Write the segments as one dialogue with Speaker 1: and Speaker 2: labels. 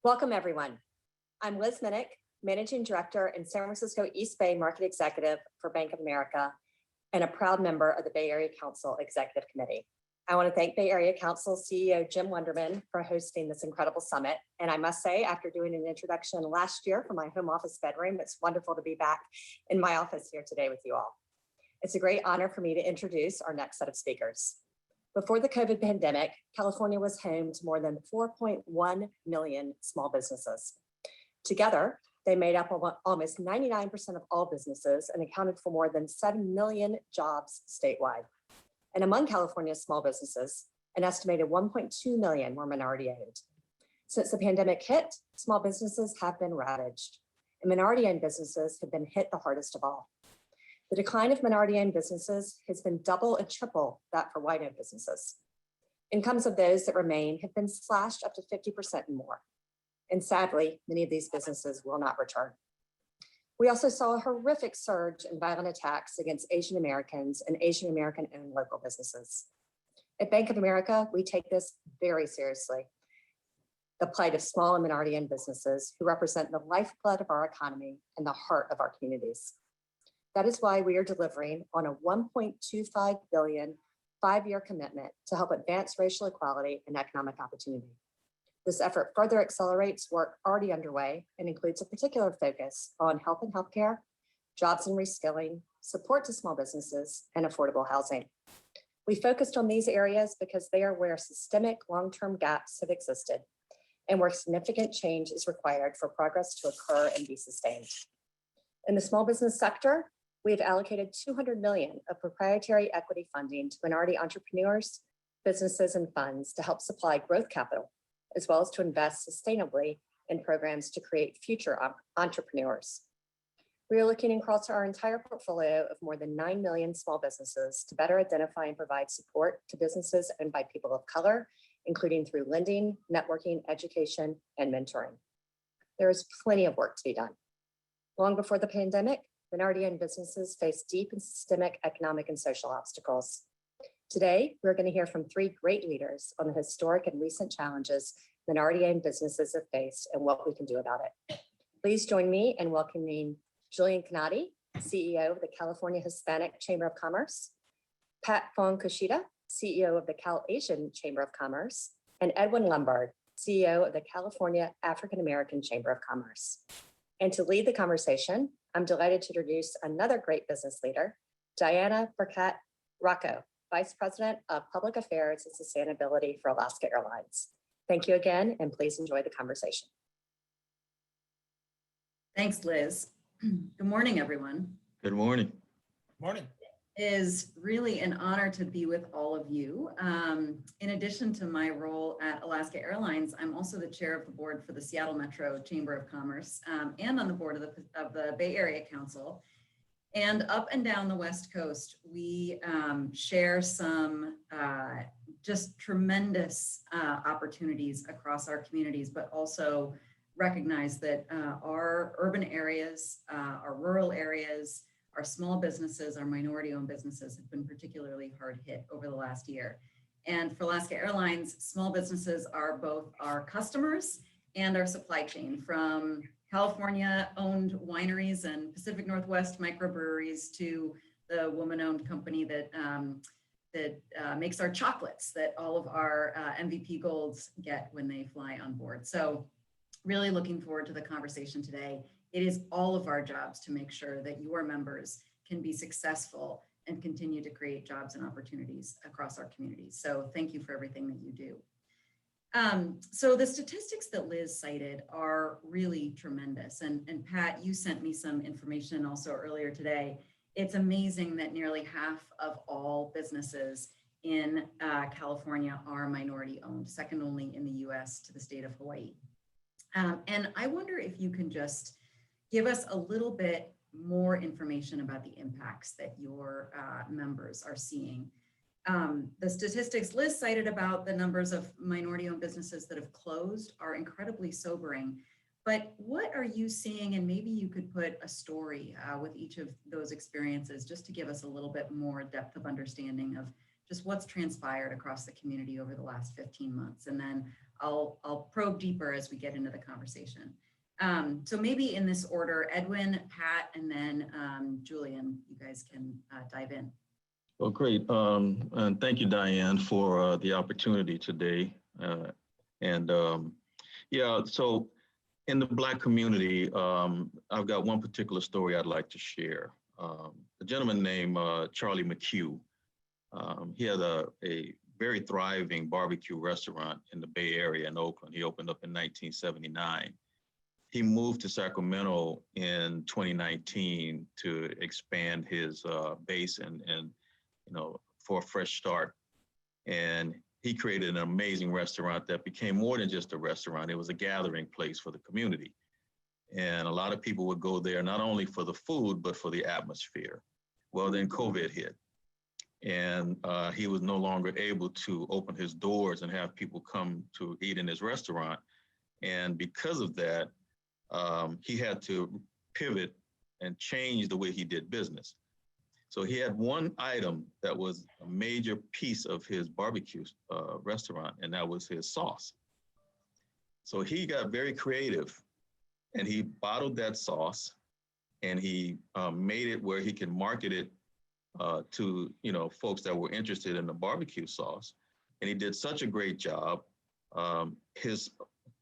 Speaker 1: Welcome, everyone. I'm Liz Minnick, Managing Director and San Francisco East Bay Market Executive for Bank of America and a proud member of the Bay Area Council Executive Committee. I want to thank Bay Area Council CEO Jim Wunderman for hosting this incredible summit. And I must say, after doing an introduction last year from my home office bedroom, it's wonderful to be back in my office here today with you all. It's a great honor for me to introduce our next set of speakers. Before the COVID pandemic, California was home to more than 4.1 million small businesses. Together, they made up almost 99% of all businesses and accounted for more than 7 million jobs statewide. And among California's small businesses, an estimated 1.2 million were minority owned. Since the pandemic hit, small businesses have been ravaged, and minority owned businesses have been hit the hardest of all. The decline of minority-owned businesses has been double and triple that for white-owned businesses. Incomes of those that remain have been slashed up to 50% and more. And sadly, many of these businesses will not return. We also saw a horrific surge in violent attacks against Asian Americans and Asian American-owned local businesses. At Bank of America, we take this very seriously. The plight of small and minority-owned businesses who represent the lifeblood of our economy and the heart of our communities. That is why we are delivering on a $1.25 billion five-year commitment to help advance racial equality and economic opportunity. This effort further accelerates work already underway and includes a particular focus on health and healthcare, jobs and reskilling, support to small businesses, and affordable housing. We focused on these areas because they are where systemic long-term gaps have existed and where significant change is required for progress to occur and be sustained. In the small business sector, we have allocated $200 million of proprietary equity funding to minority entrepreneurs, businesses, and funds to help supply growth capital, as well as to invest sustainably in programs to create future entrepreneurs. We are looking across our entire portfolio of more than 9 million small businesses to better identify and provide support to businesses owned by people of color, including through lending, networking, education, and mentoring. There is plenty of work to be done. Long before the pandemic, minority-owned businesses face deep and systemic economic and social obstacles. Today, we're going to hear from three great leaders on the historic and recent challenges minority-owned businesses have faced and what we can do about it. Please join me in welcoming Julian Cañete, CEO of the California Hispanic Chamber of Commerce, Fong Kushida, CEO of the Cal Asian Chamber of Commerce, and Edwin Lombard, CEO of the California African American Chamber of Commerce. And to lead the conversation, I'm delighted to introduce another great business leader, Diana Burkett Rocco, Vice President of Public Affairs and Sustainability for Alaska Airlines. Thank you again, and please enjoy the conversation.
Speaker 2: Thanks, Liz. Good morning, everyone.
Speaker 3: Good morning.
Speaker 4: Morning.
Speaker 2: It is really an honor to be with all of you. In addition to my role at Alaska Airlines, I'm also the chair of the board for the Seattle Metro Chamber of Commerce and on the board of the Bay Area Council. And up and down the West Coast, we share some just tremendous opportunities across our communities, but also recognize that our urban areas, our rural areas, our small businesses, our minority-owned businesses have been particularly hard hit over the last year. And for Alaska Airlines, small businesses are both our customers and our supply chain, from California-owned wineries and Pacific Northwest microbreweries to the woman-owned company that makes our chocolates that all of our MVP Golds get when they fly on board. So really looking forward to the conversation today. It is all of our jobs to make sure that your members can be successful and continue to create jobs and opportunities across our communities. So thank you for everything that you do. So the statistics that Liz cited are really tremendous. And Pat, you sent me some information also earlier today. It's amazing that nearly half of all businesses in California are minority owned, second only in the US to the state of Hawaii. And I wonder if you can just give us a little bit more information about the impacts that your members are seeing. The statistics Liz cited about the numbers of minority-owned businesses that have closed are incredibly sobering. But what are you seeing? And maybe you could put a story with each of those experiences just to give us a little bit more depth of understanding of just what's transpired across the community over the last 15 months. And then I'll probe deeper as we get into the conversation. So maybe in this order, Edwin, Pat, and then Julian, you guys can dive in.
Speaker 3: Well, great. And thank you, Diane, for the opportunity today. Yeah, so in the Black community, I've got one particular story I'd like to share. A gentleman named Charlie Mchugh. He had a very thriving barbecue restaurant in the Bay Area in Oakland. He opened up in 1979. He moved to Sacramento in 2019 to expand his base and for a fresh start. And he created an amazing restaurant that became more than just a restaurant. It was a gathering place for the community. And a lot of people would go there, not only for the food, but for the atmosphere. Well, then COVID hit. And he was no longer able to open his doors and have people come to eat in his restaurant. And because of that, he had to pivot and change the way he did business. So he had one item that was a major piece of his barbecue restaurant, and that was his sauce. So he got very creative, and he bottled that sauce, and he made it where he can market it to folks that were interested in the barbecue sauce. And he did such a great job. His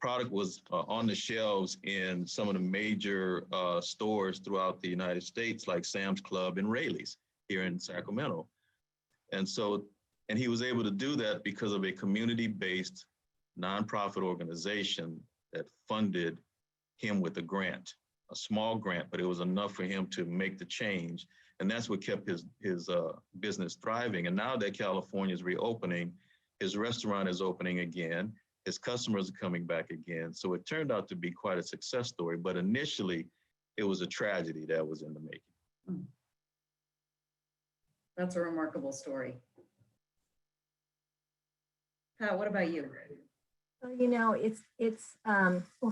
Speaker 3: product was on the shelves in some of the major stores throughout the United States, like Sam's Club and Rayleigh's here in Sacramento. And he was able to do that because of a community-based nonprofit organization that funded him with a grant, a small grant, but it was enough for him to make the change. And that's what kept his business thriving. And now that California is reopening, his restaurant is opening again. His customers are coming back again. So it turned out to be quite a success story, but initially it was a tragedy that was in the making.
Speaker 2: That's a remarkable story. Pat, what about you?
Speaker 4: Well,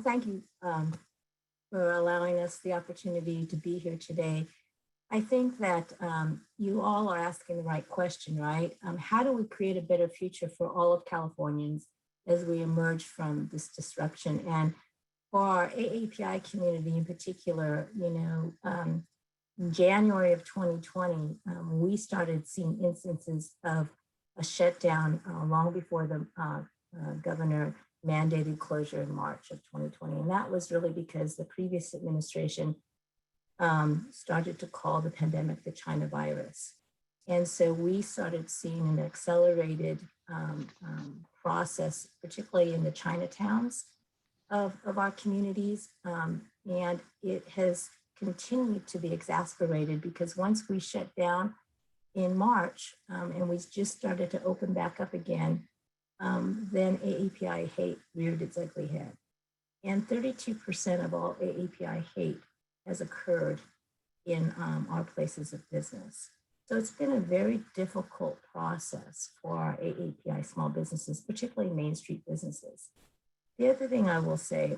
Speaker 4: thank you for allowing us the opportunity to be here today. I think that you all are asking the right question, right? How do we create a better future for all of Californians as we emerge from this disruption? And for our AAPI community in particular, in January of 2020, we started seeing instances of a shutdown long before the governor mandated closure in March of 2020. And that was really because the previous administration started to call the pandemic the China virus. And so we started seeing an accelerated process, particularly in the Chinatowns of our communities. And it has continued to be exacerbated because once we shut down in March and we just started to open back up again, then AAPI hate reared its ugly head. And 32% of all AAPI hate has occurred in our places of business. So it's been a very difficult process for our AAPI small businesses, particularly Main Street businesses. The other thing I will say,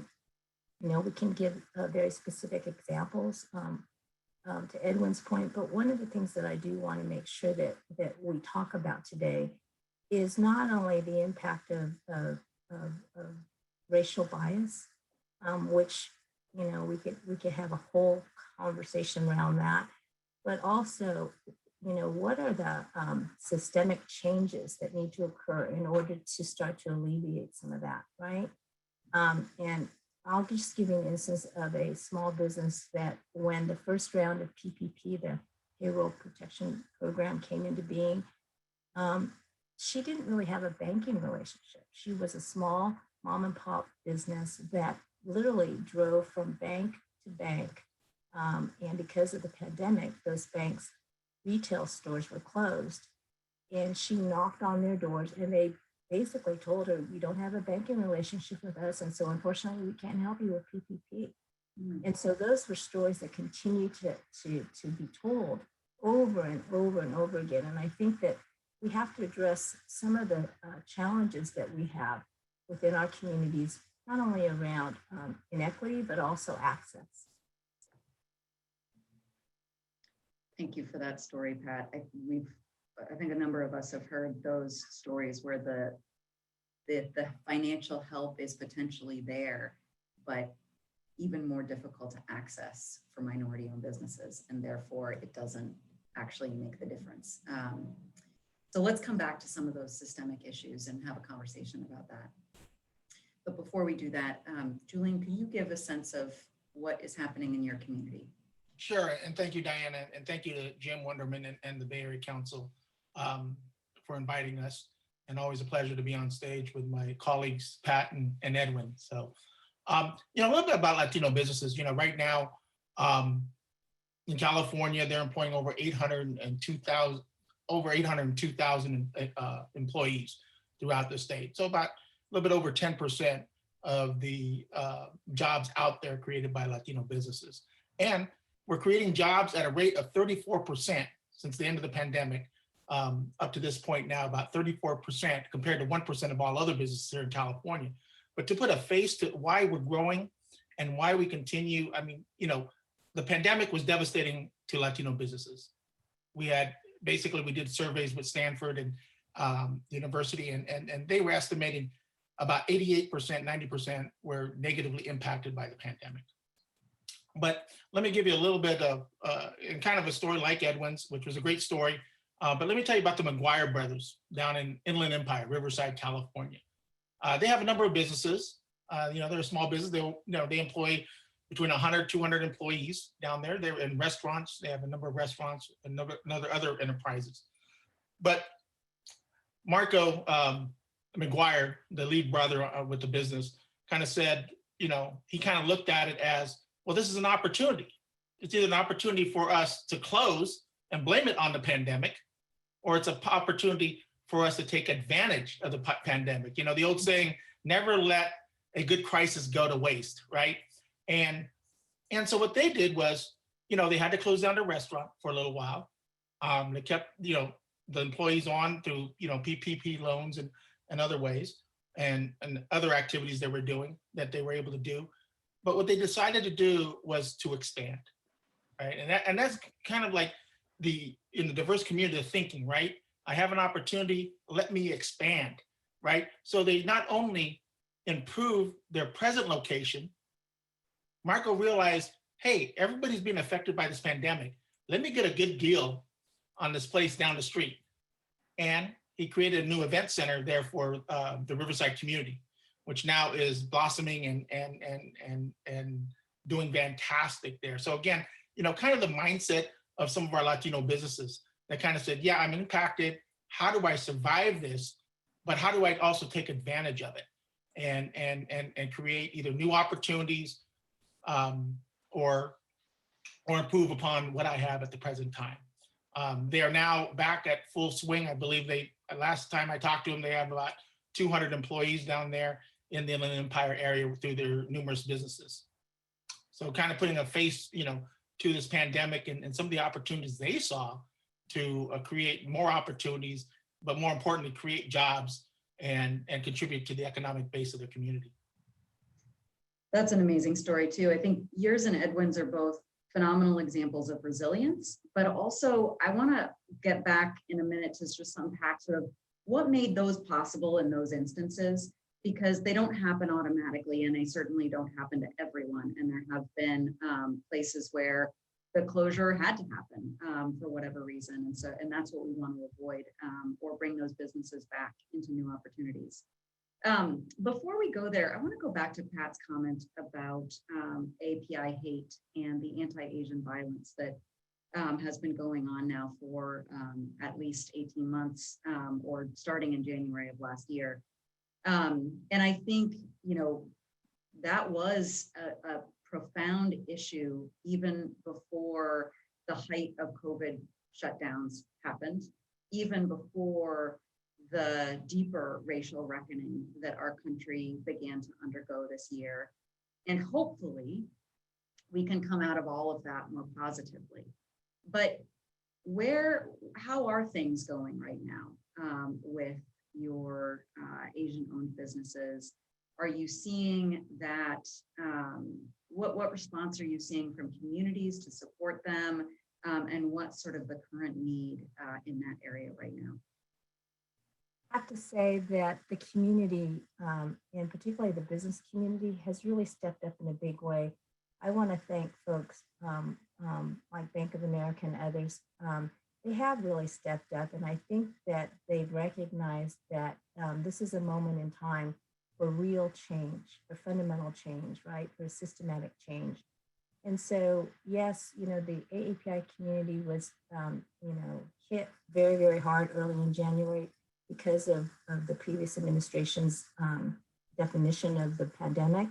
Speaker 4: we can give very specific examples to Edwin's point, but one of the things that I do want to make sure that we talk about today is not only the impact of racial bias, which we could have a whole conversation around that, but also, what are the systemic changes that need to occur in order to start to alleviate some of that, right? And I'll just give you an instance of a small business that when the first round of PPP, the Payroll Protection Program, came into being, she didn't really have a banking relationship. She was a small mom and pop business that literally drove from bank to bank. And because of the pandemic, those banks' retail stores were closed. And she knocked on their doors and they basically told her, you don't have a banking relationship with us. And so unfortunately, we can't help you with PPP. And so those were stories that continue to be told over and over and over again. And I think that we have to address some of the challenges that we have within our communities, not only around inequity, but also access.
Speaker 2: Thank you for that story, Pat. I think a number of us have heard those stories where the financial help is potentially there, but even more difficult to access for minority-owned businesses, and therefore it doesn't actually make the difference. So let's come back to some of those systemic issues and have a conversation about that. But before we do that, Julian, can you give a sense of what is happening in your community?
Speaker 5: Sure, and thank you, Diana, and thank you to Jim Wunderman and the Bay Area Council for inviting us. And always a pleasure to be on stage with my colleagues, Pat and Edwin. So, a little bit about Latino businesses. Right now in California, they're employing over 802,000 employees throughout the state. So about a little bit over 10% of the jobs out there created by Latino businesses. And we're creating jobs at a rate of 34% since the end of the pandemic. Up to this point now, about 34% compared to 1% of all other businesses here in California. But to put a face to why we're growing and why we continue, the pandemic was devastating to Latino businesses. We did surveys with Stanford and University, and they were estimating about 88%, 90% were negatively impacted by the pandemic. But let me give you a little bit of, and kind of a story like Edwin's, which was a great story. But let me tell you about the McGuire brothers down in Inland Empire, Riverside, California. They have a number of businesses. They're a small business. They employ between 100, 200 employees down there. They're in restaurants. They have a number of restaurants and other enterprises. But Marco McGuire, the lead brother with the business, kind of said, he kind of looked at it as, well, this is an opportunity. It's either an opportunity for us to close and blame it on the pandemic, or it's an opportunity for us to take advantage of the pandemic. The old saying, never let a good crisis go to waste, right? And so what they did was, they had to close down the restaurant for a little while. They kept, the employees on through, PPP loans and other ways and other activities they were doing that they were able to do. But what they decided to do was to expand, right? And that's kind of like in the diverse community of thinking, right? I have an opportunity, let me expand, right? So they not only improve their present location, Marco realized, hey, everybody's being affected by this pandemic. Let me get a good deal on this place down the street. And he created a new event center there for the Riverside community, which now is blossoming and doing fantastic there. So again, kind of the mindset of some of our Latino businesses that kind of said, yeah, I'm impacted. How do I survive this? But how do I also take advantage of it and create either new opportunities or improve upon what I have at the present time. They are now back at full swing. I believe last time I talked to them, they have about 200 employees down there in the Inland Empire area through their numerous businesses. So kind of putting a face, to this pandemic and some of the opportunities they saw to create more opportunities, but more importantly, create jobs and contribute to the economic base of their community.
Speaker 2: That's an amazing story too. I think yours and Edwin's are both phenomenal examples of resilience, but also I want to get back in a minute to just unpack sort of what made those possible in those instances, because they don't happen automatically and they certainly don't happen to everyone. And there have been places where the closure had to happen for whatever reason. And that's what we want to avoid or bring those businesses back into new opportunities. Before we go there, I want to go back to Pat's comment about API hate and the anti-Asian violence that has been going on now for at least 18 months or starting in January of last year. And I think, that was a profound issue even before the height of COVID shutdowns happened, even before the deeper racial reckoning that our country began to undergo this year. And hopefully we can come out of all of that more positively. But how are things going right now with your Asian-owned businesses? Are you seeing that, what response are you seeing from communities to support them? And what's sort of the current need in that area right now?
Speaker 4: have to say that the community, and particularly the business community, has really stepped up in a big way. I want to thank folks like Bank of America and others. They have really stepped up, and I think that they've recognized that this is a moment in time for real change, for fundamental change, right? For systematic change. And so, yes, the AAPI community was, hit very, very hard early in January because of the previous administration's definition of the pandemic.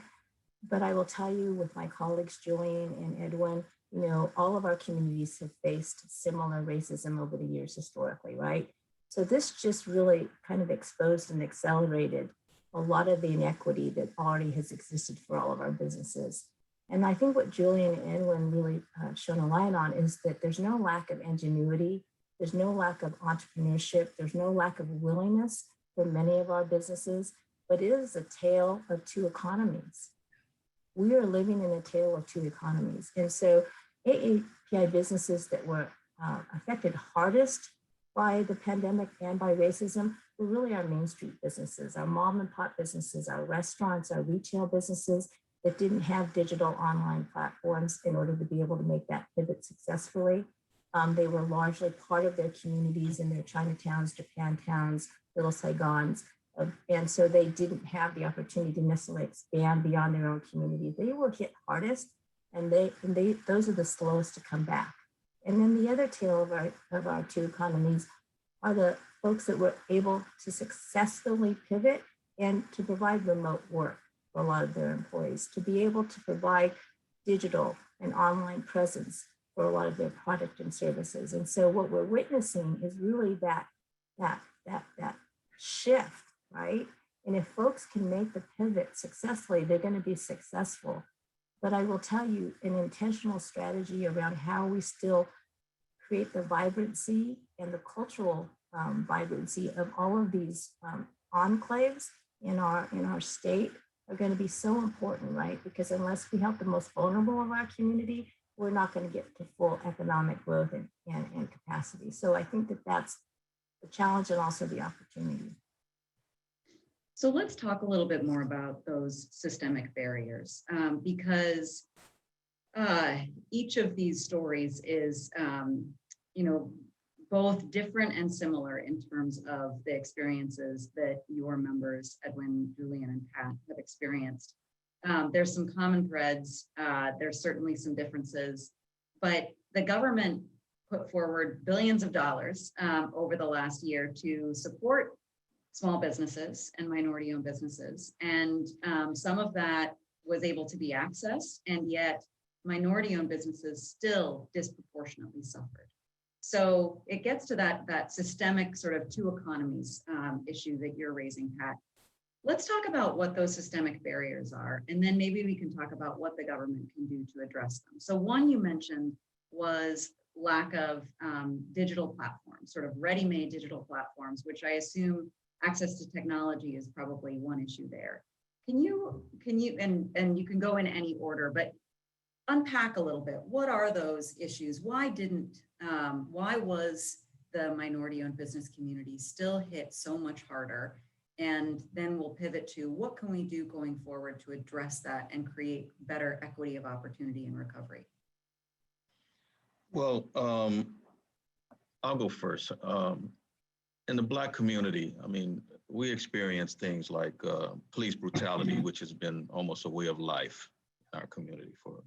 Speaker 4: But I will tell you, with my colleagues, Julian and Edwin, all of our communities have faced similar racism over the years historically, right? So this just really kind of exposed and accelerated a lot of the inequity that already has existed for all of our businesses. And I think what Julian and Edwin really shone a light on is that there's no lack of ingenuity, there's no lack of entrepreneurship, there's no lack of willingness for many of our businesses, but it is a tale of two economies. We are living in a tale of two economies. And so AAPI businesses that were affected hardest by the pandemic and by racism were really our Main Street businesses, our mom and pop businesses, our restaurants, our retail businesses that didn't have digital online platforms in order to be able to make that pivot successfully. They were largely part of their communities in their Chinatowns, Japantowns, Little Saigons. And so they didn't have the opportunity to necessarily expand beyond their own community. They were hit hardest, and those are the slowest to come back. And then the other tale of our two economies are the folks that were able to successfully pivot and to provide remote work for a lot of their employees, to be able to provide digital and online presence for a lot of their product and services. And so what we're witnessing is really that shift, right? And if folks can make the pivot successfully, they're going to be successful. But I will tell you, an intentional strategy around how we still create the vibrancy and the cultural vibrancy of all of these enclaves in our state are going to be so important, right? Because unless we help the most vulnerable of our community, we're not going to get to full economic growth and capacity. So I think that that's the challenge and also the opportunity.
Speaker 2: So let's talk a little bit more about those systemic barriers, because each of these stories is, both different and similar in terms of the experiences that your members, Edwin, Julian, and Pat, have experienced. There's some common threads, there's certainly some differences, but the government put forward billions of dollars over the last year to support small businesses and minority-owned businesses. And some of that was able to be accessed, and yet minority-owned businesses still disproportionately suffered. So it gets to that systemic sort of two economies issue that you're raising, Pat. Let's talk about what those systemic barriers are, and then maybe we can talk about what the government can do to address them. So one you mentioned was lack of digital platforms, sort of ready-made digital platforms, which I assume access to technology is probably one issue there. Can you, and you can go in any order, but unpack a little bit. What are those issues? Why was the minority-owned business community still hit so much harder? And then we'll pivot to what can we do going forward to address that and create better equity of opportunity and recovery?
Speaker 3: Well, I'll go first. In the Black community, I mean, we experience things like police brutality, which has been almost a way of life in our community for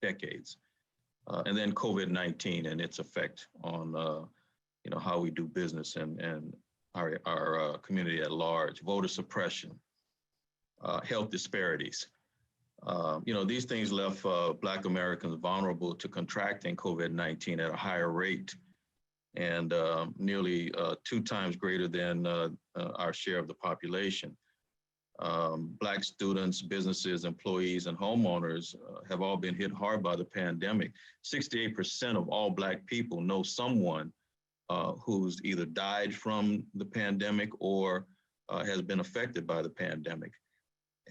Speaker 3: decades. And then COVID-19 and its effect on, how we do business and our community at large, voter suppression, health disparities. These things left Black Americans vulnerable to contracting COVID-19 at a higher rate and nearly 2 times greater than our share of the population. Black students, businesses, employees, and homeowners have all been hit hard by the pandemic. 68% of all Black people know someone who's either died from the pandemic or has been affected by the pandemic.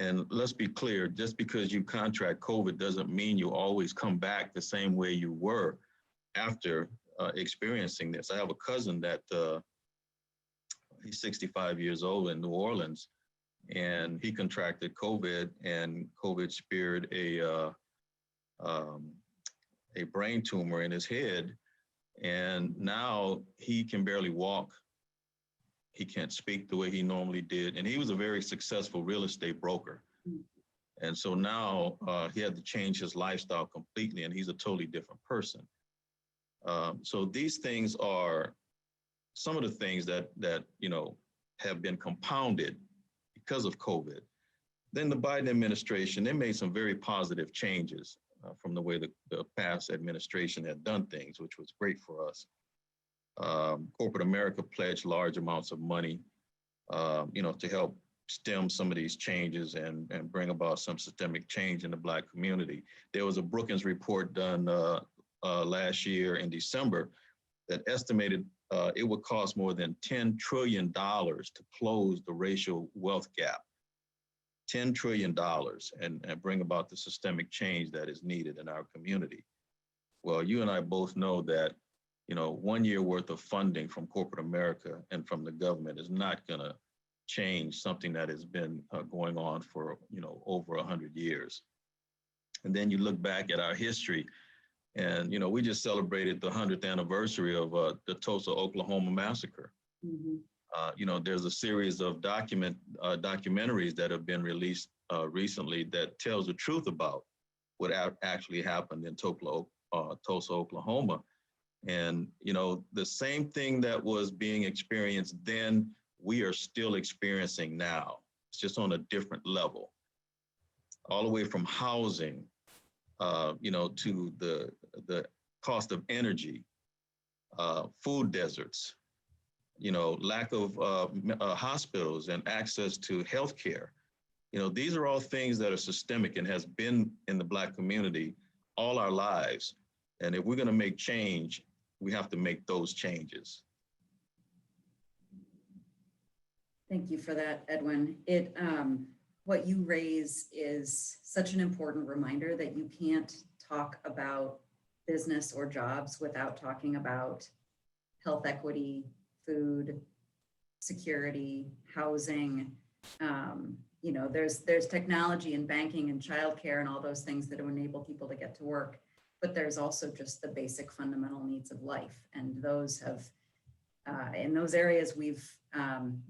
Speaker 3: And let's be clear, just because you contract COVID doesn't mean you always come back the same way you were after experiencing this. I have a cousin that he's 65 years old in New Orleans, and he contracted COVID, and COVID speared a brain tumor in his head. And now he can barely walk. He can't speak the way he normally did. And he was a very successful real estate broker. And so now he had to change his lifestyle completely, and he's a totally different person. So these things are some of the things that have been compounded because of COVID. Then the Biden administration, they made some very positive changes from the way the past administration had done things, which was great for us. Corporate America pledged large amounts of money, to help stem some of these changes and bring about some systemic change in the Black community. There was a Brookings report done last year in December that estimated it would cost more than $10 trillion to close the racial wealth gap. $10 trillion and bring about the systemic change that is needed in our community. Well, you and I both know that, 1 year worth of funding from corporate America and from the government is not going to change something that has been going on for, over 100 years. And then you look back at our history, and, we just celebrated the 100th anniversary of the Tulsa, Oklahoma massacre.
Speaker 2: Mm-hmm.
Speaker 3: There's a series of documentaries that have been released recently that tells the truth about what actually happened in Tulsa, Oklahoma. And, the same thing that was being experienced then, we are still experiencing now. It's just on a different level, all the way from housing, to the cost of energy, food deserts, lack of hospitals and access to healthcare. These are all things that are systemic and has been in the Black community all our lives. And if we're going to make change, we have to make those changes.
Speaker 2: Thank you for that, Edwin. What you raise is such an important reminder that you can't talk about business or jobs without talking about health equity, food, security, housing. There's technology and banking and childcare and all those things that enable people to get to work, but there's also just the basic fundamental needs of life. And those have, in those areas, we've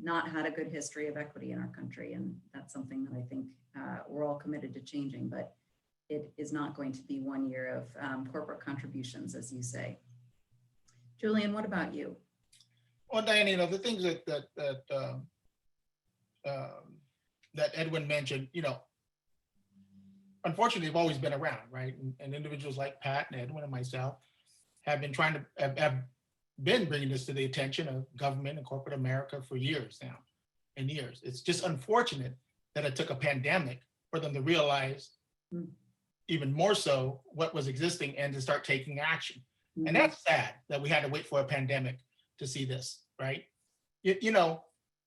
Speaker 2: not had a good history of equity in our country. And that's something that I think we're all committed to changing, but it is not going to be 1 year of corporate contributions, as you say. Julian, what about you?
Speaker 5: Well, Diane, the things that Edwin mentioned, unfortunately, have always been around, right? And individuals like Pat and Edwin and myself have been have been bringing this to the attention of government and corporate America for years now, and years. It's just unfortunate that it took a pandemic for them to realize even more so what was existing and to start taking action. And that's sad that we had to wait for a pandemic to see this, right?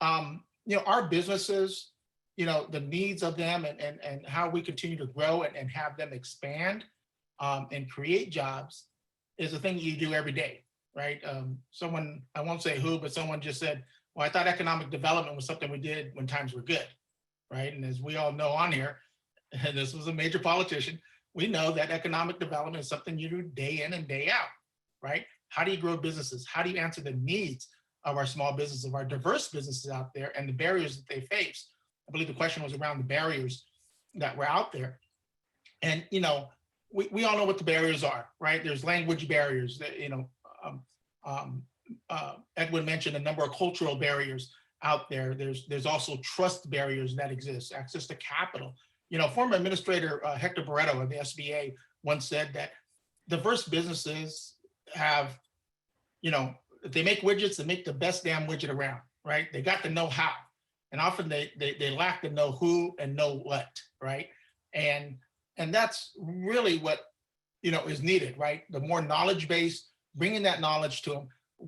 Speaker 5: Our businesses, the needs of them and how we continue to grow and have them expand and create jobs is a thing you do every day, right? Someone, I won't say who, but someone just said, well, I thought economic development was something we did when times were good, right? And as we all know on here, and this was a major politician, we know that economic development is something you do day in and day out, right? How do you grow businesses? How do you answer the needs of our small businesses, of our diverse businesses out there and the barriers that they face? I believe the question was around the barriers that were out there. And, we all know what the barriers are, right? There's language barriers that, Edwin mentioned a number of cultural barriers out there. There's also trust barriers that exist, access to capital. Former Administrator Hector Barreto of the SBA once said that diverse businesses have, if they make widgets, they make the best damn widget around, right? They got the know-how. And often they lack the know who and know what, right? And that's really what, is needed, right? The more knowledge base, bringing that knowledge to them.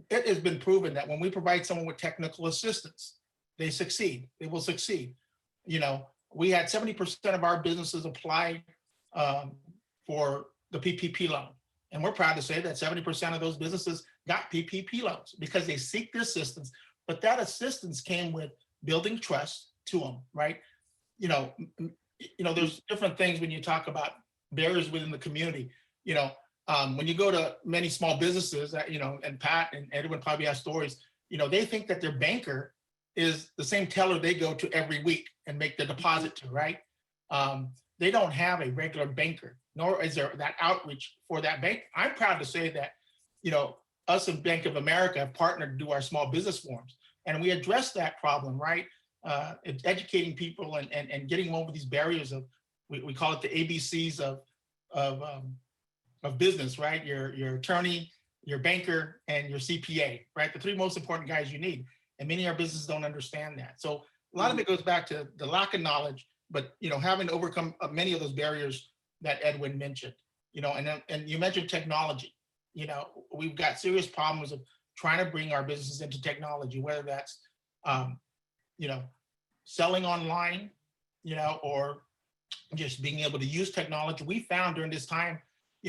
Speaker 5: It has been proven that when we provide someone with technical assistance, they succeed, they will succeed. We had 70% of our businesses apply for the PPP loan. And we're proud to say that 70% of those businesses got PPP loans because they seek the assistance but that assistance came with building trust to them, right? There's different things when you talk about barriers within the community. When you go to many small businesses, and Pat and Edwin probably have stories, they think that their banker is the same teller they go to every week and make the deposit to, right? They don't have a regular banker, nor is there that outreach for that bank. I'm proud to say that, us and Bank of America have partnered to do our small business forums, and we address that problem, right? Educating people and getting them over these barriers of, we call it the ABCs of business, right? Your attorney, your banker, and your CPA, right? The three most important guys you need. And many of our businesses don't understand that. So a lot of it goes back to the lack of knowledge, but having to overcome many of those barriers that Edwin mentioned. And you mentioned technology. We've got serious problems of trying to bring our businesses into technology, whether that's selling online, or just being able to use technology. We found during this time,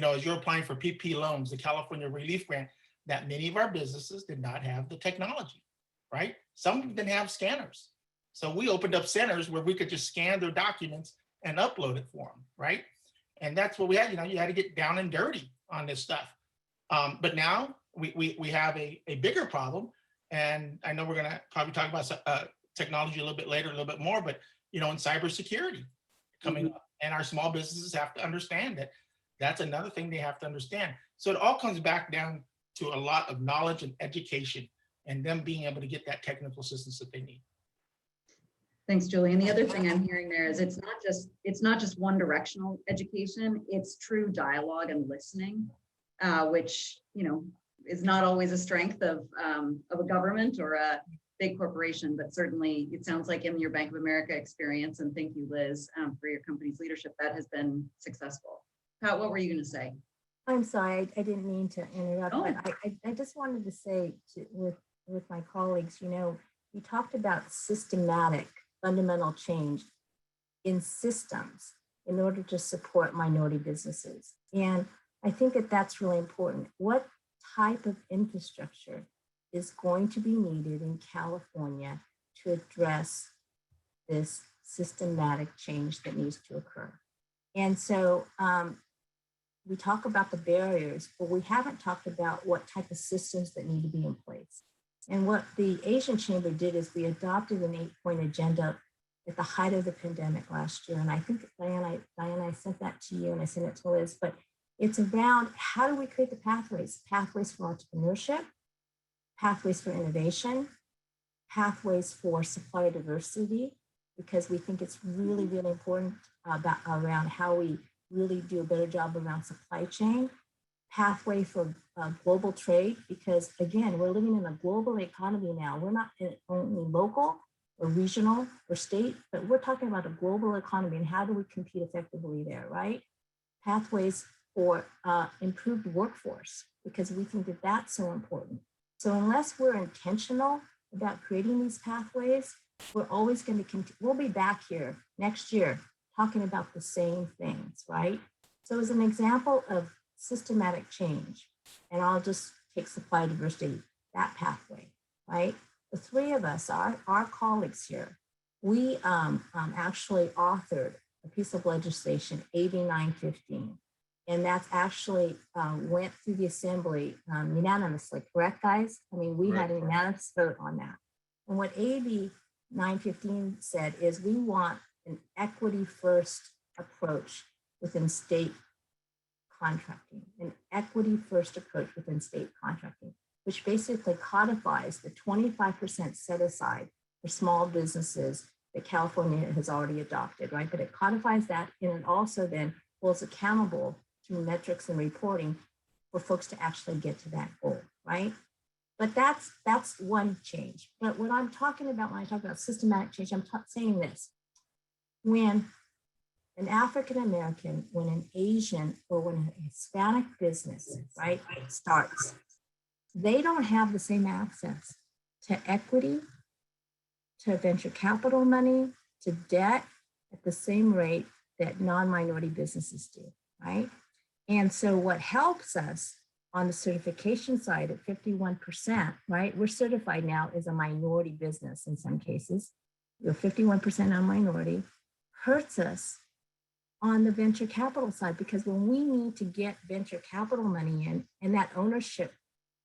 Speaker 5: as you're applying for PP loans, the California Relief Grant, that many of our businesses did not have the technology, right? Some didn't have scanners. So we opened up centers where we could just scan their documents and upload it for them, right? And that's what we had, you had to get down and dirty on this stuff. But now we have a bigger problem. And I know we're gonna probably talk about technology a little bit later, a little bit more, but in cybersecurity coming up, and our small businesses have to understand that that's another thing they have to understand. So it all comes back down to a lot of knowledge and education, and them being able to get that technical assistance that they need.
Speaker 2: Thanks, Julian. The other thing I'm hearing there is it's not just one directional education, it's true dialogue and listening, which, is not always a strength of a government or a big corporation, but certainly it sounds like in your Bank of America experience, and thank you, Liz, for your company's leadership, that has been successful. Pat, what were you going to say?
Speaker 4: I'm sorry, I didn't mean to interrupt,
Speaker 2: Oh.
Speaker 4: but I just wanted to say with my colleagues, we talked about systematic fundamental change in systems in order to support minority businesses. And I think that that's really important. What type of infrastructure is going to be needed in California to address this systematic change that needs to occur? And so we talk about the barriers, but we haven't talked about what type of systems that need to be in place. And what the Asian Chamber did is we adopted an 8-point agenda at the height of the pandemic last year. And I think, Diana, I sent that to you and I sent it to Liz, but it's around how do we create the pathways for entrepreneurship, pathways for innovation, pathways for supplier diversity, because we think it's really, really important around how we really do a better job around supply chain, pathway for global trade, because again, we're living in a global economy now. We're not only local or regional or state, but we're talking about a global economy and how do we compete effectively there, right? Pathways for improved workforce, because we think that that's so important. So unless we're intentional about creating these pathways, we're always going to we'll be back here next year talking about the same things, right? So as an example of systematic change, and I'll just take supply diversity, that pathway, right? The three of us, our colleagues here, we actually authored a piece of legislation, AB 915, and that's actually went through the assembly unanimously, correct, guys? I mean, we had a unanimous vote on that. And what AB 915 said is we want an equity first approach within state contracting, which basically codifies the 25% set aside for small businesses that California has already adopted, right? But it codifies that, and it also then holds accountable through metrics and reporting for folks to actually get to that goal, right? But that's one change. But what I'm talking about when I talk about systematic change, I'm saying this. When an African-American, when an Asian, or when a Hispanic business, right, starts, they don't have the same access to equity, to venture capital money, to debt at the same rate that non-minority businesses do, right? And so what helps us on the certification side at 51%, right? We're certified now as a minority business in some cases. We're 51% on minority, hurts us on the venture capital side, because when we need to get venture capital money in, and that ownership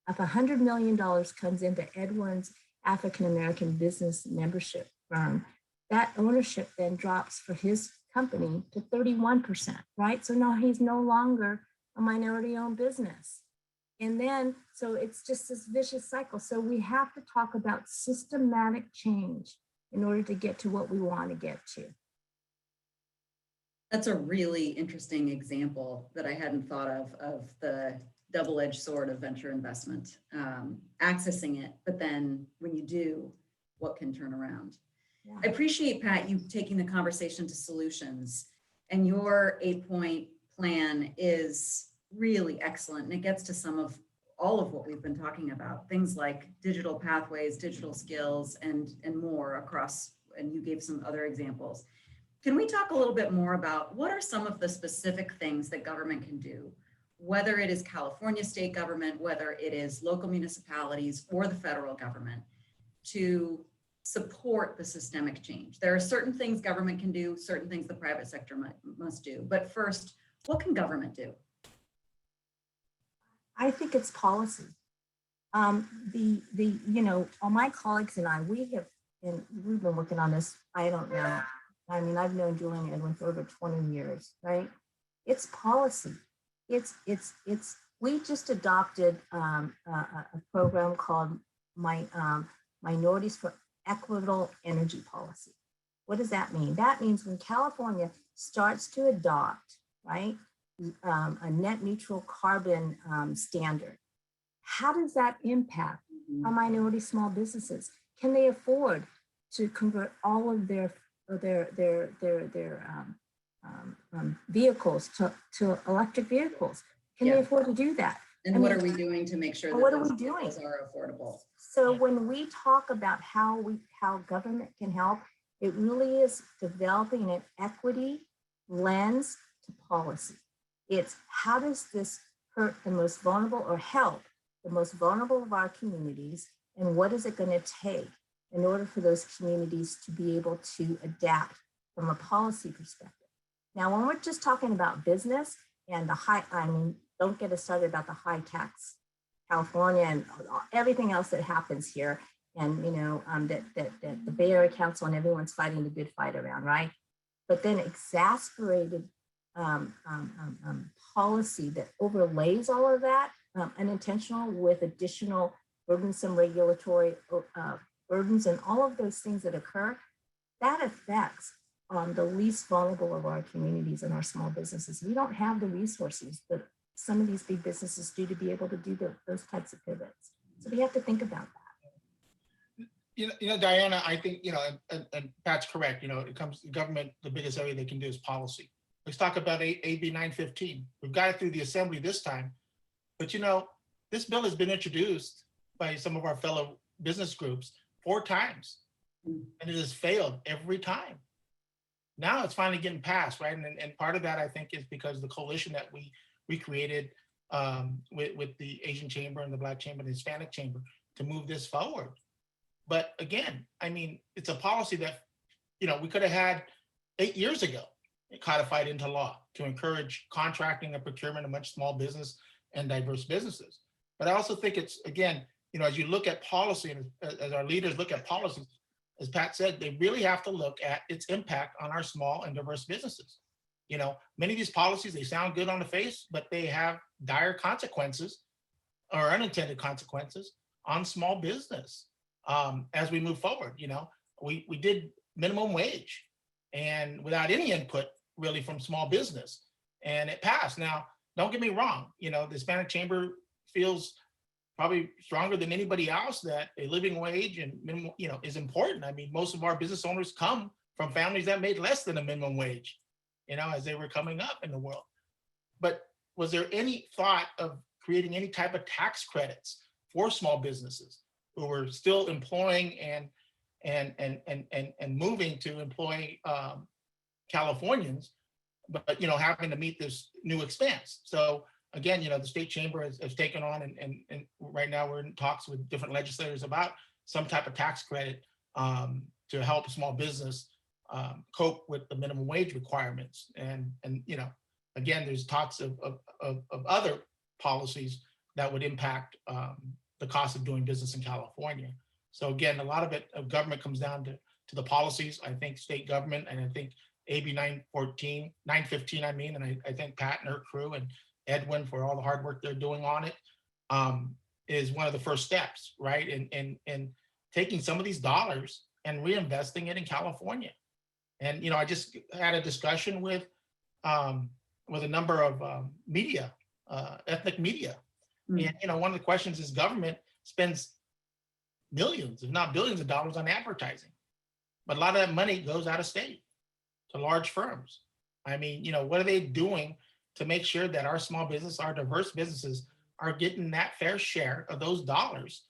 Speaker 4: of $100 million comes into Edwin's African-American business membership firm, that ownership then drops for his company to 31%, right? So now he's no longer a minority-owned business. And then, so it's just this vicious cycle. So we have to talk about systematic change in order to get to what we want to get to.
Speaker 2: That's a really interesting example that I hadn't thought of the double-edged sword of venture investment, accessing it, but then when you do, what can turn around?
Speaker 4: Yeah.
Speaker 2: I appreciate, Pat, you taking the conversation to solutions, and your 8-point plan is really excellent, and it gets to all of what we've been talking about, things like digital pathways, digital skills, and more across, and you gave some other examples. Can we talk a little bit more about what are some of the specific things that government can do, whether it is California state government, whether it is local municipalities or the federal government, to support the systemic change? There are certain things government can do, certain things the private sector must do. But first, what can government do?
Speaker 4: I think it's policy. All my colleagues and I, we've been working on this, I don't know. I mean, I've known Julian and Edwin for over 20 years, right? It's policy. We just adopted a program called Minorities for Equitable Energy Policy. What does that mean? That means when California starts to adopt, right, a net neutral carbon standard, how does that impact our minority small businesses? Can they afford to convert all of their vehicles to electric vehicles? Can they afford to do that?
Speaker 2: And what are we doing to make sure that
Speaker 4: what are
Speaker 2: those
Speaker 4: we doing?
Speaker 2: vehicles are affordable?
Speaker 4: So when we talk about how government can help, it really is developing an equity lens to policy. It's how does this hurt the most vulnerable or help the most vulnerable of our communities, and what is it going to take in order for those communities to be able to adapt from a policy perspective? Now, when we're just talking about business and don't get us started about the high tax California and everything else that happens here, and that the Bay Area Council and everyone's fighting the good fight around, right? But then exasperated policy that overlays all of that, unintentional, with additional burdensome regulatory burdens and all of those things that occur, that affects the least vulnerable of our communities and our small businesses. We don't have the resources that some of these big businesses do to be able to do those types of pivots. So we have to think about that.
Speaker 5: Diana, I think, and Pat's correct, it comes to government, the biggest area they can do is policy. Let's talk about AB 915. We've got it through the assembly this time, but this bill has been introduced by some of our fellow business groups 4 times, and it has failed every time. Now it's finally getting passed, right? And part of that, I think, is because of the coalition that we created with the Asian Chamber and the Black Chamber and the Hispanic Chamber to move this forward. But again, I mean, it's a policy that, we could have had 8 years ago, codified into law to encourage contracting and procurement among small business and diverse businesses. But I also think it's, again, as you look at policy and as our leaders look at policies, as Pat said, they really have to look at its impact on our small and diverse businesses. Many of these policies, they sound good on the face, but they have dire consequences or unintended consequences on small business. As we move forward, we did minimum wage and without any input really from small business, and it passed. Now, don't get me wrong, the Hispanic Chamber feels probably stronger than anybody else that a living wage and minimum, is important. I mean, most of our business owners come from families that made less than a minimum wage, as they were coming up in the world. But was there any thought of creating any type of tax credits for small businesses who were still employing and moving to employ Californians, but having to meet this new expense? So again, the state chamber has taken on, and right now we're in talks with different legislators about some type of tax credit to help small business cope with the minimum wage requirements. And again, there's talks of other policies that would impact the cost of doing business in California. So again, a lot of it of government comes down to the policies. I think state government, and I think AB 915, and I thank Pat and her crew and Edwin for all the hard work they're doing on it, is one of the first steps, right? And taking some of these dollars and reinvesting it in California. And, I just had a discussion with a number of media, ethnic media. And, one of the questions is government spends millions, if not billions of dollars on advertising. But a lot of that money goes out of state to large firms. I mean, what are they doing to make sure that our small business, our diverse businesses are getting that fair share of those dollars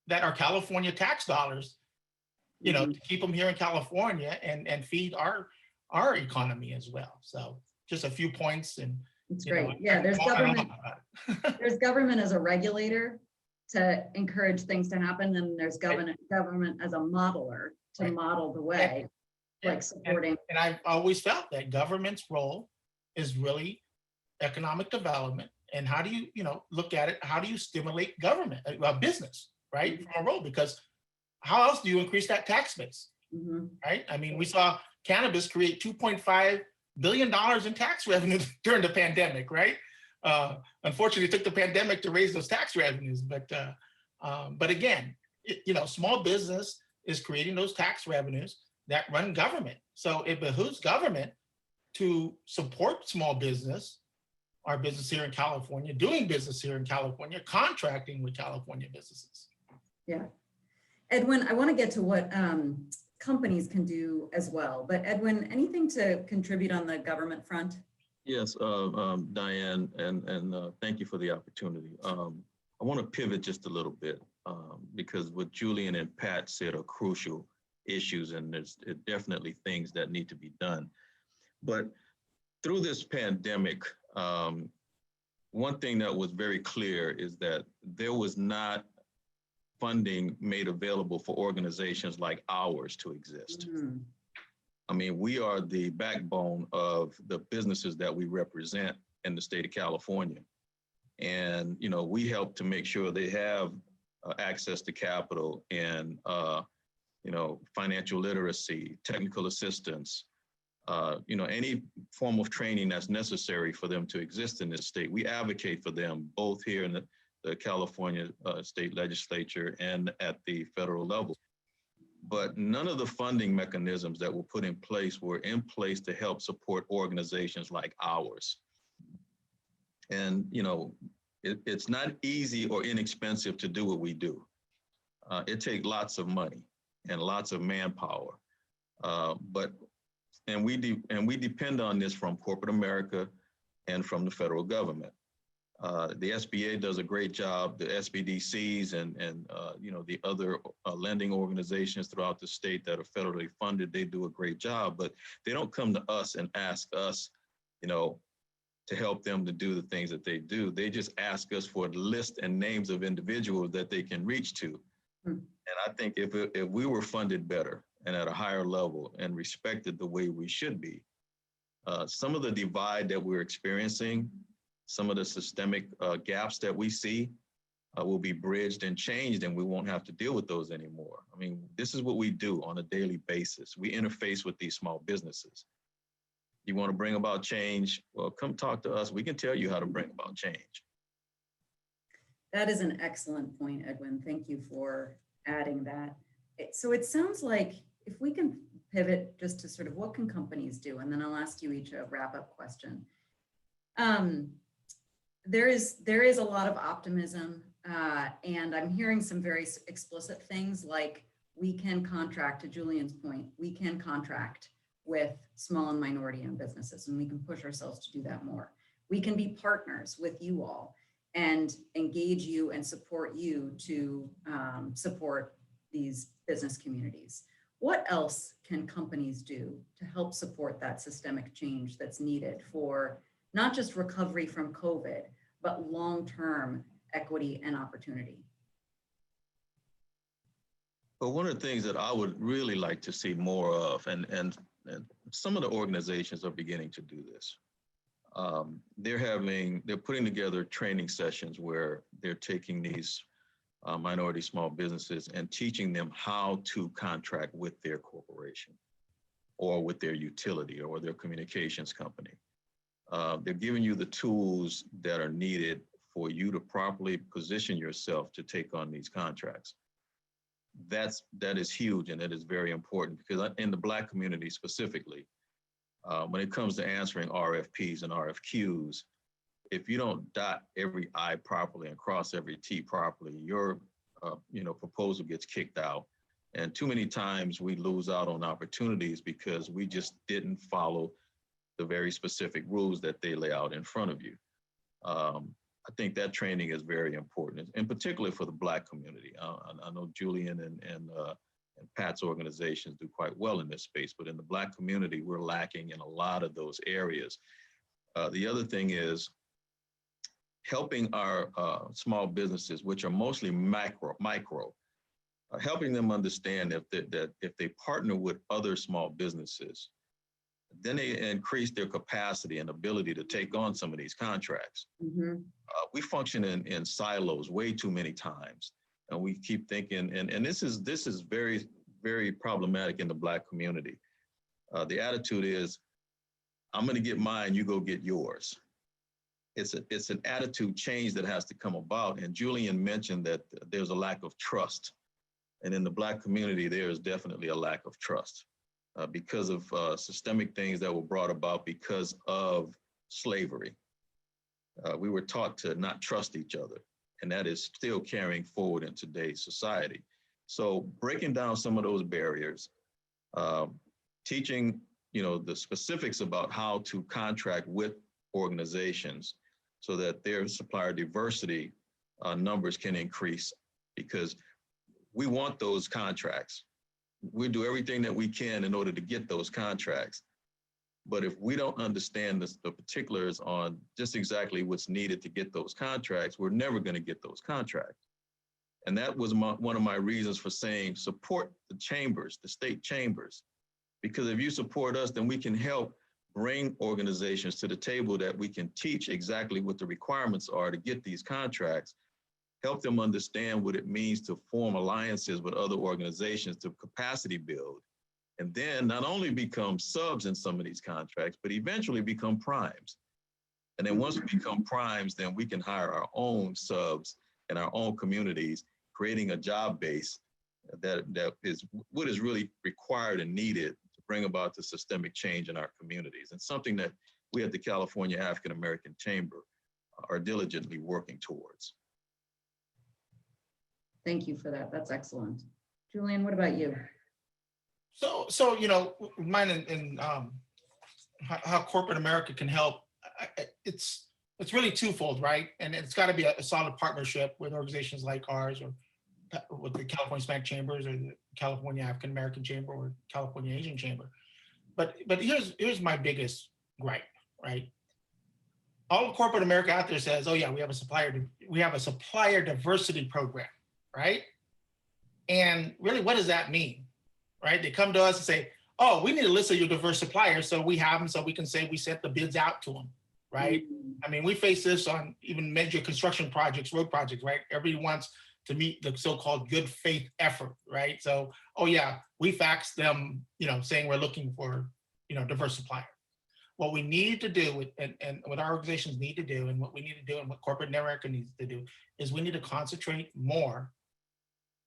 Speaker 5: that are California tax dollars, to keep them here in California and feed our economy as well. So just a few points. And
Speaker 2: it's great. Yeah, there's government. There's government as a regulator to encourage things to happen, and there's government as a modeler to model the way, like supporting.
Speaker 5: And I've always felt that government's role is really economic development. And how do you, look at it? How do you stimulate government, business, right? From a role, because how else do you increase that tax base, right? I mean, we saw cannabis create $2.5 billion in tax revenue during the pandemic, right? Unfortunately, it took the pandemic to raise those tax revenues, but again, small business is creating those tax revenues that run government. So it behooves government to support small business, our business here in California, doing business here in California, contracting with California businesses.
Speaker 2: Yeah. Edwin, I want to get to what companies can do as well, but Edwin, anything to contribute on the government front?
Speaker 3: Yes, Diane, and thank you for the opportunity. I want to pivot just a little bit because what Julian and Pat said are crucial issues, and there's definitely things that need to be done. But through this pandemic, one thing that was very clear is that there was not funding made available for organizations like ours to exist. I mean, we are the backbone of the businesses that we represent in the state of California. And, we help to make sure they have access to capital and, financial literacy, technical assistance, any form of training that's necessary for them to exist in this state. We advocate for them both here in the California state legislature and at the federal level. But none of the funding mechanisms that were put in place were in place to help support organizations like ours. And, it's not easy or inexpensive to do what we do. It takes lots of money and lots of manpower. And we depend on this from corporate America and from the federal government. The SBA does a great job. The SBDCs and the other lending organizations throughout the state that are federally funded, they do a great job, but they don't come to us and ask us, to help them to do the things that they do. They just ask us for a list and names of individuals that they can reach to. And I think if we were funded better and at a higher level and respected the way we should be, some of the divide that we're experiencing, some of the systemic gaps that we see will be bridged and changed, and we won't have to deal with those anymore. I mean, this is what we do on a daily basis. We interface with these small businesses. You want to bring about change? Well, come talk to us. We can tell you how to bring about change.
Speaker 2: That is an excellent point, Edwin. Thank you for adding that. So it sounds like if we can pivot just to sort of what can companies do, and then I'll ask you each a wrap-up question. There is a lot of optimism, and I'm hearing some very explicit things like we can contract, to Julian's point, we can contract with small and minority-owned businesses, and we can push ourselves to do that more. We can be partners with you all and engage you and support you to support these business communities. What else can companies do to help support that systemic change that's needed for not just recovery from COVID, but long-term equity and opportunity.
Speaker 3: But one of the things that I would really like to see more of, and some of the organizations are beginning to do this. They're putting together training sessions where they're taking these minority small businesses and teaching them how to contract with their corporation or with their utility or their communications company. They're giving you the tools that are needed for you to properly position yourself to take on these contracts. That is huge, and that is very important, because in the Black community specifically, when it comes to answering RFPs and RFQs, if you don't dot every I properly and cross every T properly, your proposal gets kicked out. And too many times we lose out on opportunities because we just didn't follow the very specific rules that they lay out in front of you. I think that training is very important, and particularly for the Black community. I know Julian and Pat's organizations do quite well in this space, but in the Black community, we're lacking in a lot of those areas. The other thing is helping our small businesses, which are mostly micro, helping them understand that if they partner with other small businesses, then they increase their capacity and ability to take on some of these contracts.
Speaker 2: Mm-hmm.
Speaker 3: We function in silos way too many times, and we keep thinking, and this is very, very problematic in the Black community. The attitude is, I'm going to get mine, you go get yours. It's an attitude change that has to come about. And Julian mentioned that there's a lack of trust, and in the Black community, there is definitely a lack of trust. Because of systemic things that were brought about because of slavery. We were taught to not trust each other, and that is still carrying forward in today's society. So breaking down some of those barriers, teaching the specifics about how to contract with organizations so that their supplier diversity numbers can increase, because we want those contracts. We do everything that we can in order to get those contracts. But if we don't understand the particulars on just exactly what's needed to get those contracts, we're never going to get those contracts. And that was one of my reasons for saying support the chambers, the state chambers, because if you support us, then we can help bring organizations to the table that we can teach exactly what the requirements are to get these contracts, help them understand what it means to form alliances with other organizations to capacity build, and then not only become subs in some of these contracts, but eventually become primes. And then once we become primes, then we can hire our own subs in our own communities, creating a job base that is what is really required and needed to bring about the systemic change in our communities, and something that we at the California African American Chamber are diligently working towards.
Speaker 2: Thank you for that. That's excellent. Julian, what about you?
Speaker 5: So mine and how corporate America can help. It's really twofold, right? And it's got to be a solid partnership with organizations like ours, or with the California Hispanic Chambers, or the California African American Chamber, or California Asian Chamber. But here's my biggest gripe, right? All of corporate America out there says, oh yeah, we have a supplier diversity program, right? And really, what does that mean, right? They come to us and say, oh, we need a list of your diverse suppliers, so we have them, so we can say we sent the bids out to them, right? Mm-hmm. I mean, we face this on even major construction projects, road projects, right? Everybody wants to meet the so-called good faith effort, right? So, oh yeah, we fax them, saying we're looking for, diverse supplier. What we need to do, and what our organizations need to do, and what we need to do, and what corporate America needs to do, is we need to concentrate more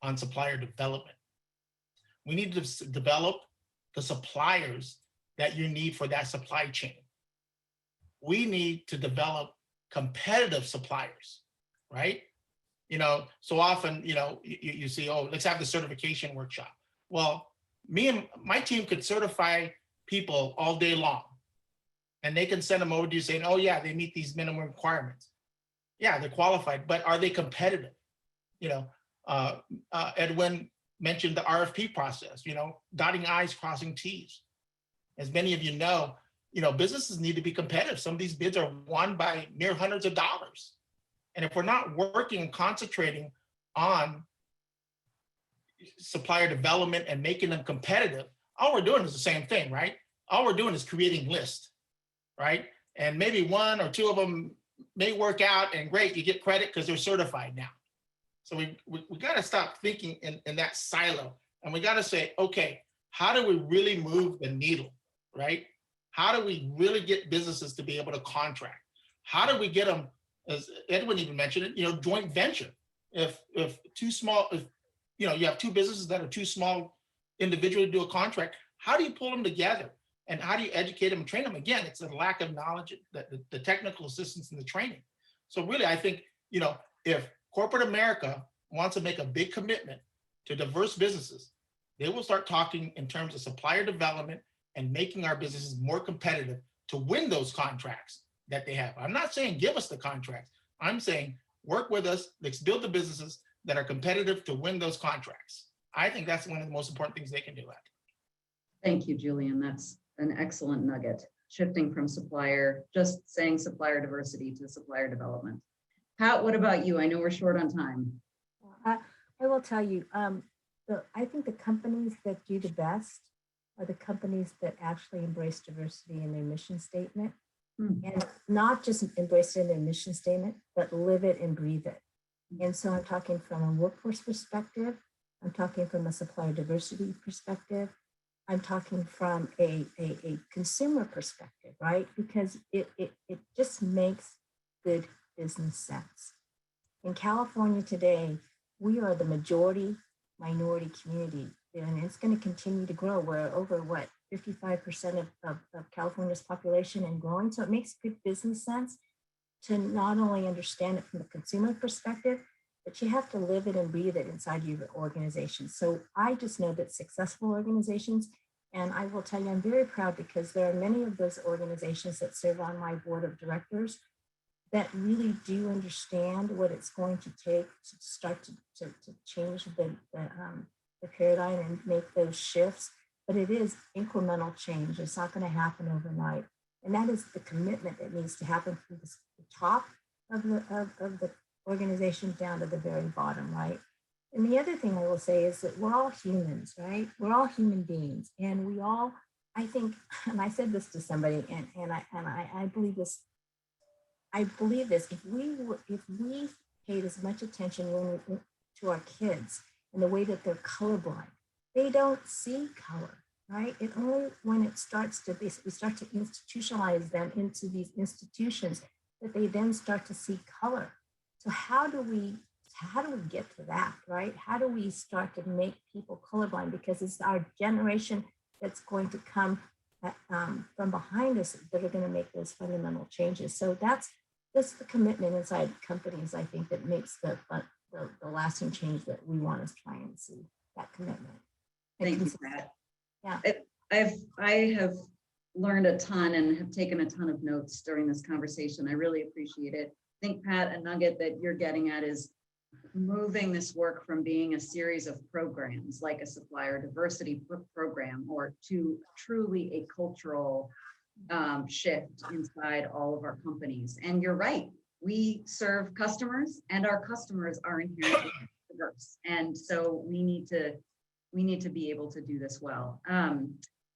Speaker 5: on supplier development. We need to develop the suppliers that you need for that supply chain. We need to develop competitive suppliers, right? So often, you see, oh, let's have the certification workshop. Well, me and my team could certify people all day long, and they can send them over to you saying, oh yeah, they meet these minimum requirements. Yeah, they're qualified, but are they competitive? Edwin mentioned the RFP process, dotting I's, crossing T's. As many of you know, businesses need to be competitive. Some of these bids are won by mere hundreds of dollars, And if we're not working and concentrating on supplier development and making them competitive, all we're doing is the same thing, right? All we're doing is creating lists, right? And maybe one or two of them may work out, and great, you get credit because they're certified now. So we got to stop thinking in that silo, and we got to say, okay, how do we really move the needle, right? How do we really get businesses to be able to contract? How do we get them, as Edwin even mentioned it, joint venture? If too small, if you have two businesses that are too small individually to do a contract, how do you pull them together? And how do you educate them and train them? Again, it's a lack of knowledge, the technical assistance and the training. So really, I think, if corporate America wants to make a big commitment to diverse businesses, they will start talking in terms of supplier development and making our businesses more competitive to win those contracts that they have. I'm not saying give us the contracts. I'm saying work with us, let's build the businesses that are competitive to win those contracts. I think that's one of the most important things they can do.
Speaker 2: Thank you, Julian. That's an excellent nugget. Shifting from just saying supplier diversity to supplier development. Pat, what about you? I know we're short on time.
Speaker 4: I will tell you, I think the companies that do the best are the companies that actually embrace diversity in their mission statement. And not just embrace it in their mission statement, but live it and breathe it. And so I'm talking from a workforce perspective, I'm talking from a supplier diversity perspective, I'm talking from a consumer perspective, right? Because it just makes good business sense. In California today, we are the majority minority community, and it's going to continue to grow. We're over 55% of California's population and growing. So it makes good business sense to not only understand it from the consumer perspective, but you have to live it and breathe it inside your organization. So I just know that successful organizations, and I will tell you, I'm very proud because there are many of those organizations that serve on my board of directors that really do understand what it's going to take to start to change the paradigm and make those shifts. But it is incremental change. It's not going to happen overnight. And that is the commitment that needs to happen from the top of the organization down to the very bottom, right? And the other thing I will say is that we're all humans, right? We're all human beings. And we all, I think, and I said this to somebody, and I believe this, if we paid as much attention to our kids and the way that they're colorblind, they don't see color, right? It only when it starts to be, we start to institutionalize them into these institutions that they then start to see color. So how do we get to that, right? How do we start to make people colorblind? Because it's our generation that's going to come from behind us that are going to make those fundamental changes. So that's the commitment inside companies, I think, that makes the lasting change that we want to try and see, that commitment.
Speaker 2: Thank you, Pat.
Speaker 4: Yeah.
Speaker 2: I have learned a ton and have taken a ton of notes during this conversation. I really appreciate it. I think, Pat, a nugget that you're getting at is moving this work from being a series of programs like a supplier diversity program or to truly a cultural shift inside all of our companies. And you're right, we serve customers and our customers are inherently diverse. And so we need to be able to do this well.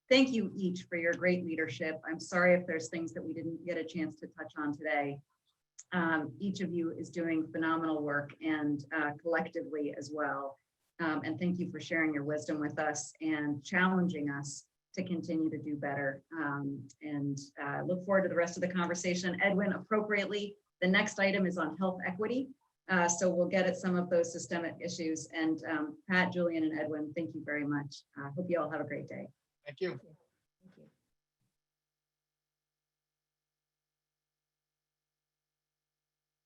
Speaker 2: Thank you each for your great leadership. I'm sorry if there's things that we didn't get a chance to touch on today. Each of you is doing phenomenal work and collectively as well. And thank you for sharing your wisdom with us and challenging us to continue to do better. And look forward to the rest of the conversation. Edwin, appropriately, the next item is on health equity. So we'll get at some of those systemic issues. And Pat, Julian, and Edwin, thank you very much. Hope you all have a great day.
Speaker 5: Thank you.
Speaker 4: Thank you.